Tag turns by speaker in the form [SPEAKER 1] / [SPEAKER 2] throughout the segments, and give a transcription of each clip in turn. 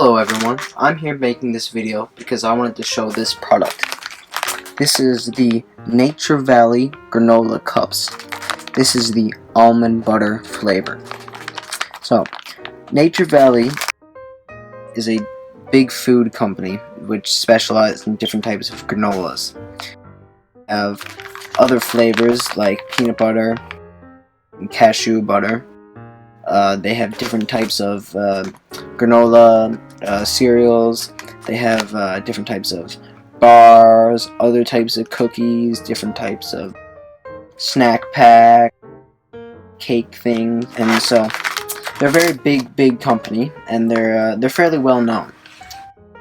[SPEAKER 1] Hello everyone, I'm here making this video because I wanted to show this product. This is the Nature Valley Granola Cups. This is the almond butter flavor. So, Nature Valley is a big food company which specializes in different types of granolas. They have other flavors like peanut butter and cashew butter. They have different types of granola cereals. They have different types of bars, other types of cookies, different types of snack pack, cake things, and so they're a very big company, and they're fairly well known.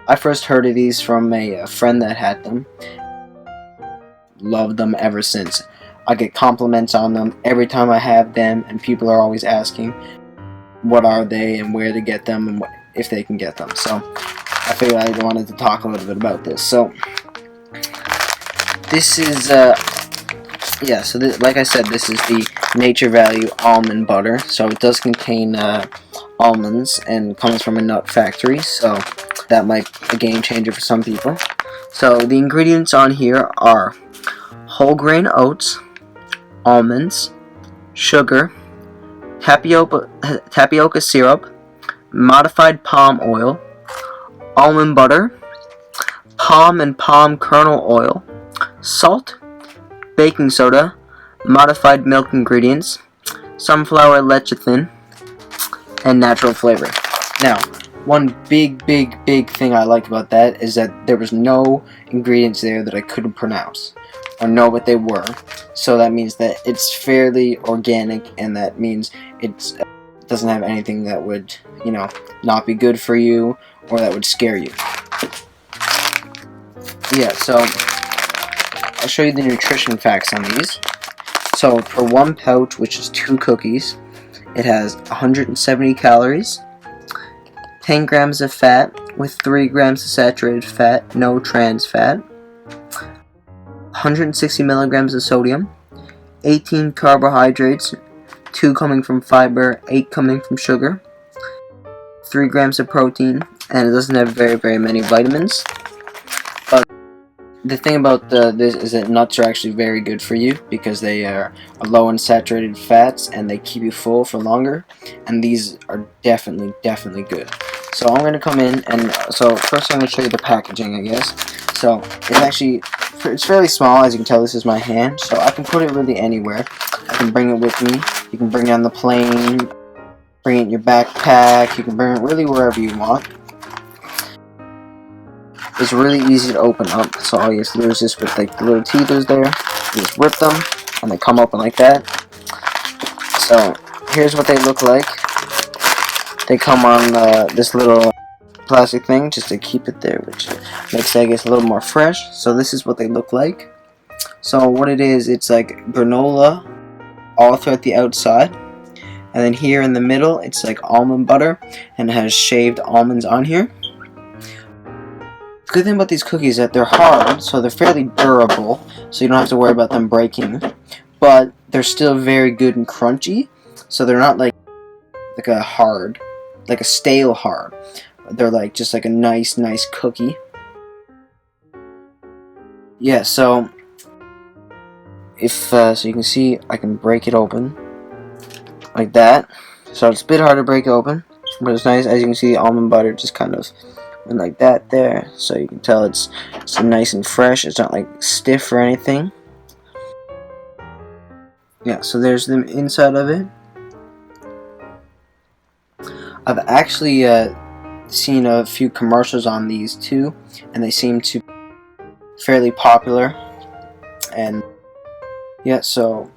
[SPEAKER 1] I first heard of these from a friend that had them. Loved them ever since. I get compliments on them every time I have them, and people are always asking what are they and where to get them and if they can get them. So I figured I wanted to talk a little bit about this. So this is like I said, this is the Nature Valley almond butter. So it does contain almonds and comes from a nut factory, so that might be a game changer for some people. So the ingredients on here are whole grain oats, almonds, sugar, tapioca syrup, modified palm oil, almond butter, palm and palm kernel oil, salt, baking soda, modified milk ingredients, sunflower lecithin, and natural flavor. Now, one big thing I like about that is that there was no ingredients there that I couldn't pronounce or know what they were. So that means that it's fairly organic, and that means it doesn't have anything that would, not be good for you or that would scare you. Yeah, so I'll show you the nutrition facts on these. So for one pouch, which is 2 cookies, it has 170 calories, 10 grams of fat with 3 grams of saturated fat, no trans fat, 160 milligrams of sodium, 18 carbohydrates, 2 coming from fiber, 8 coming from sugar, 3 grams of protein, and it doesn't have very many vitamins. But the thing about this is that nuts are actually very good for you because they are low in saturated fats and they keep you full for longer, and these are definitely good. So I'm going to come in, and so first I'm going to show you the packaging, I guess. So it's fairly small, as you can tell. This is my hand, so I can put it really anywhere. I can bring it with me. You can bring it on the plane, bring it in your backpack. You can bring it really wherever you want. It's really easy to open up, so all you have to do is just with like the little teethers there, you just rip them, and they come open like that. So here's what they look like. They come on this little plastic thing just to keep it there, which makes it, I guess, a little more fresh. So this is what they look like. So what it is, it's like granola all throughout the outside, and then here in the middle it's like almond butter, and it has shaved almonds on here. The good thing about these cookies is that they're hard, so they're fairly durable, so you don't have to worry about them breaking, but they're still very good and crunchy, so they're not like a stale hard. They're like just like a nice cookie. Yeah, so so you can see I can break it open like that. So it's a bit hard to break open, but it's nice. As you can see, almond butter just kind of went like that there, so you can tell it's nice and fresh. It's not like stiff or anything. Yeah, so there's the inside of it. I've actually seen a few commercials on these too, and they seem to be fairly popular. And yeah, so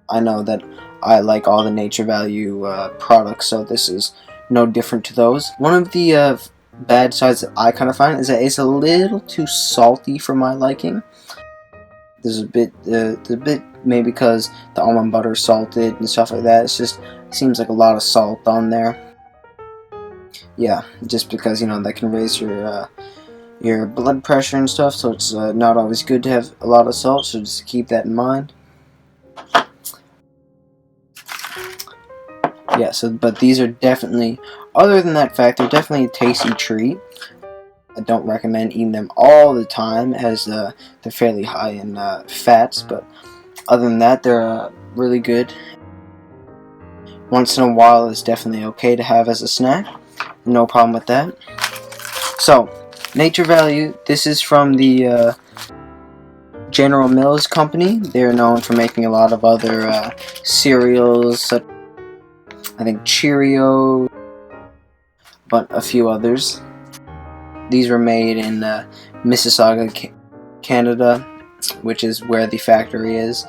[SPEAKER 1] I know that I like all the Nature Value products, so this is no different to those. One of the bad sides that I kind of find is that it's a little too salty for my liking. There's a bit maybe because the almond butter is salted and stuff like that. It seems like a lot of salt on there. Yeah, just because that can raise your blood pressure and stuff, so it's not always good to have a lot of salt. So just keep that in mind. yeah, but these are definitely, other than that fact, they're definitely a tasty treat. I don't recommend eating them all the time, as they're fairly high in fats, but other than that, they're really good. Once in a while is definitely okay to have as a snack. No problem with that. So, Nature Valley, this is from the General Mills company. They're known for making a lot of other cereals, such I think Cheerios, but a few others. These were made in Mississauga, Canada, which is where the factory is,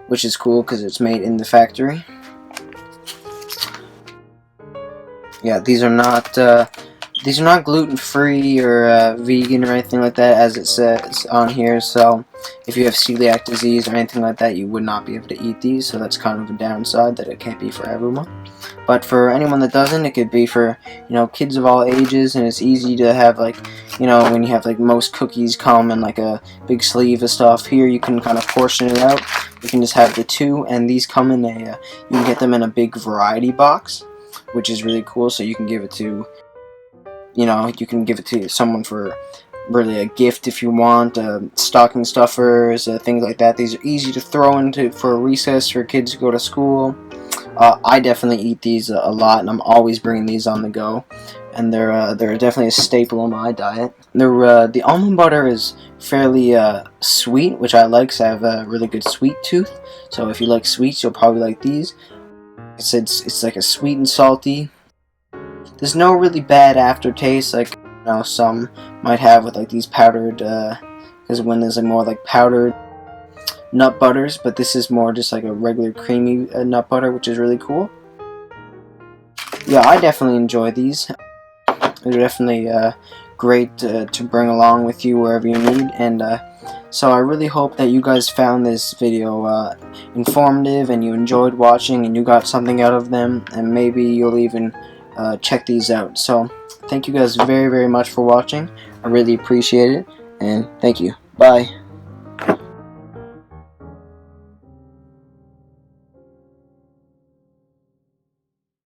[SPEAKER 1] which is cool because it's made in the factory. Yeah, these are not gluten-free or vegan or anything like that, as it says on here. So if you have celiac disease or anything like that, you would not be able to eat these. So that's kind of a downside, that it can't be for everyone. But for anyone that doesn't, it could be for, you know, kids of all ages, and it's easy to have, like, you know, when you have, like, most cookies come in like a big sleeve of stuff. Here you can kind of portion it out. You can just have the two, and these come in you can get them in a big variety box, which is really cool. So you can give it to, you know, you can give it to someone for really a gift if you want, stocking stuffers, things like that. These are easy to throw into for a recess for kids to go to school. I definitely eat these a lot, and I'm always bringing these on the go, and they're definitely a staple in my diet. The almond butter is fairly sweet, which I like, because I have a really good sweet tooth. So if you like sweets, you'll probably like these. It's like a sweet and salty. There's no really bad aftertaste, like, you know, some might have with like these powdered, because when there's a more like powdered nut butters, but this is more just like a regular creamy nut butter, which is really cool. Yeah, I definitely enjoy these. They're definitely great to bring along with you wherever you need, and so I really hope that you guys found this video informative, and you enjoyed watching, and you got something out of them, and maybe you'll even check these out. So thank you guys very, very much for watching. I really appreciate it, and thank you. Bye.